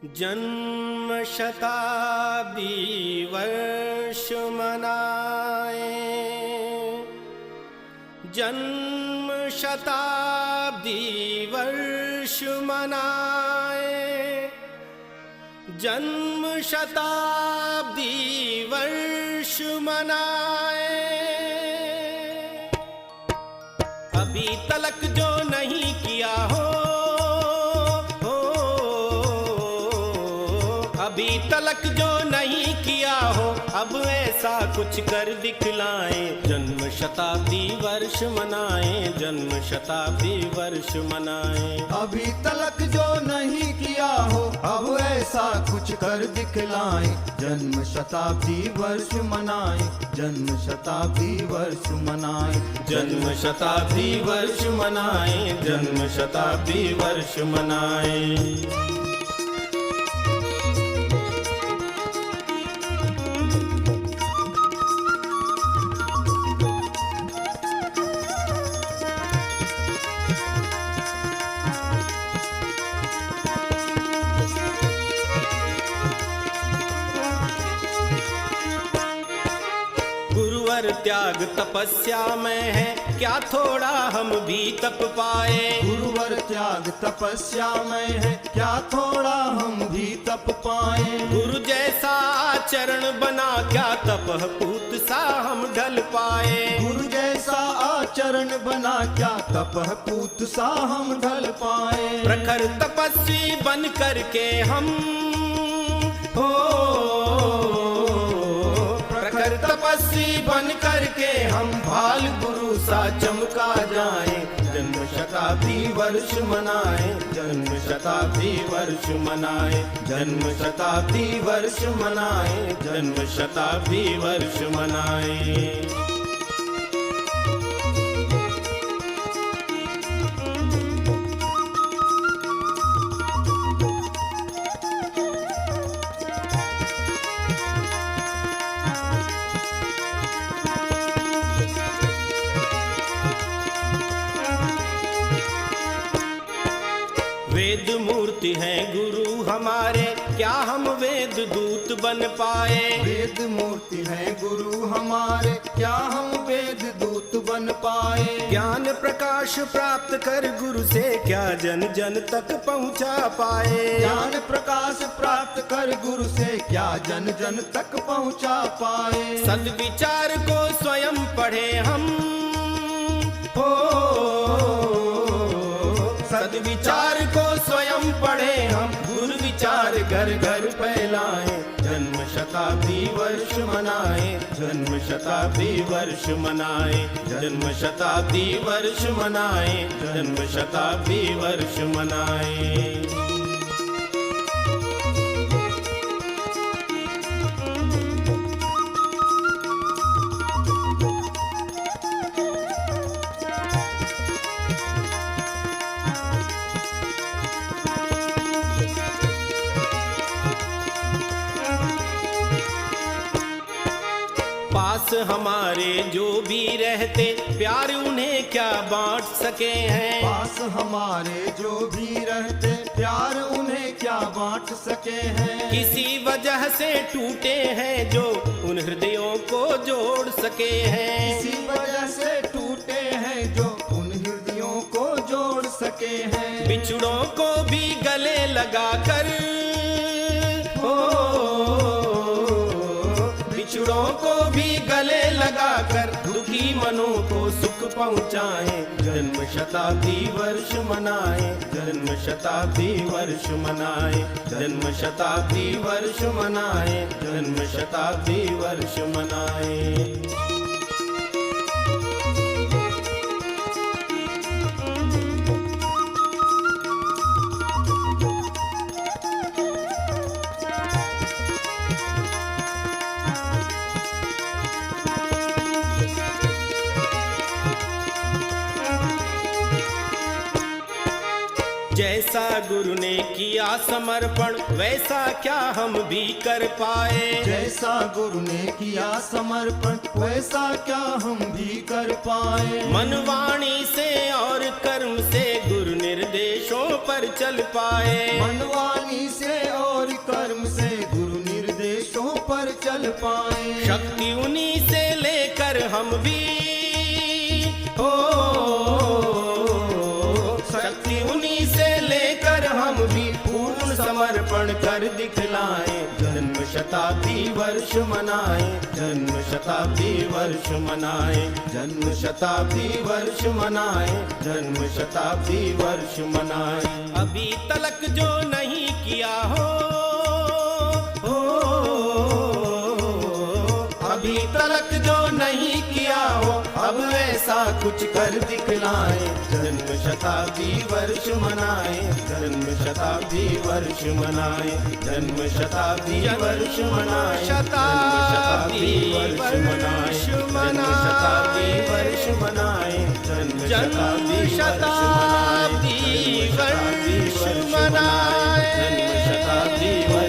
जन्म शताब्दी वर्ष मनाए, जन्म शताब्दी वर्ष मनाए, जन्म शताब्दी वर्ष मनाए। अभी तलक जो नहीं किया हो, अभी तलक जो नहीं किया हो, अब ऐसा कुछ कर दिखलाएं। जन्म शताब्दी वर्ष मनाएं, जन्म शताब्दी वर्ष मनाएं। अभी तलक जो नहीं किया हो, अब ऐसा कुछ कर दिखलाएं। जन्म शताब्दी वर्ष मनाएं, जन्म शताब्दी वर्ष मनाएं, जन्म शताब्दी वर्ष मनाएं, जन्म शताब्दी वर्ष मनाएं। गुरुवर त्याग तपस्या में है, क्या थोड़ा हम भी तप पाए। गुरुवर त्याग तपस्या में है, क्या थोड़ा हम भी तप पाए। गुरु जैसा आचरण बना, क्या तपह पूत सा हम ढल पाए। गुरु जैसा आचरण बना, क्या तपह पूत सा हम ढल पाए। प्रखर तपस्वी बन करके हम हो, प्रखर तपस्वी बन करके हम भाल गुरु सा चमका जाएं। जन्म शताब्दी वर्ष मनाएं, जन्म शताब्दी वर्ष मनाएं, जन्म शताब्दी वर्ष मनाएं, जन्म शताब्दी वर्ष मनाएं। वेद मूर्ति हैं गुरु हमारे, क्या हम वेद दूत बन पाए। वेद मूर्ति हैं गुरु हमारे, क्या हम वेद दूत बन पाए। ज्ञान प्रकाश प्राप्त कर गुरु से, क्या जन जन तक पहुँचा पाए। ज्ञान प्रकाश प्राप्त कर गुरु से, क्या जन जन तक पहुँचा पाए। सद्विचार को स्वयं पढ़े हम हो, सद्विचार को स्वयं पढ़े हम, गुरु विचार घर घर फैलाएं। जन्म शताब्दी वर्ष मनाएं, जन्म शताब्दी वर्ष मनाएं, जन्म शताब्दी वर्ष मनाएं, जन्म शताब्दी वर्ष मनाएं। पास हमारे जो भी रहते, प्यार उन्हें क्या बांट सके हैं। पास हमारे जो भी रहते, प्यार उन्हें क्या बांट सके हैं। किसी वजह से टूटे हैं जो उन हृदयों को जोड़ सके हैं। किसी वजह से टूटे हैं जो उन हृदयों को जोड़ सके हैं। बिछड़ों को भी गले लगा कर हो, बिछड़ों को भी गले लगा कर दुखी मनों को सुख पहुँचाएं। जन्म शताब्दी वर्ष मनाएं, जन्म शताब्दी वर्ष मनाएं, जन्म शताब्दी वर्ष मनाएं, जन्म शताब्दी वर्ष मनाएं। जैसा गुरु ने किया समर्पण, वैसा क्या हम भी कर पाए। जैसा गुरु ने किया समर्पण, वैसा क्या हम भी कर पाए। मन वाणी से और कर्म से गुरु निर्देशों पर चल पाए। मन वाणी से और चल पाए। शक्ति उन्हीं से लेकर हम भी हो, शक्ति उन्हीं से लेकर हम भी पूर्ण समर्पण कर दिखलाएं। जन्म शताब्दी वर्ष मनाएं, जन्म शताब्दी वर्ष मनाएं, जन्म शताब्दी वर्ष मनाएं, जन्म शताब्दी वर्ष मनाएं। अभी तलक जो नहीं किया हो, अभी तलक जो नहीं किया हो, अब ऐसा कुछ कर दिखलाएं। जन्म शताब्दी वर्ष मनाएं, जन्म शताब्दी वर्ष मनाएं, जन्म शताब्दी वर्ष मनाएं, शताब्दी वर्ष मनाएं, जन्म शताब्दी वर्ष मनाएं, जन्म शताब्दी वर्ष मनाएं, जन्म शताब्दी वर्ष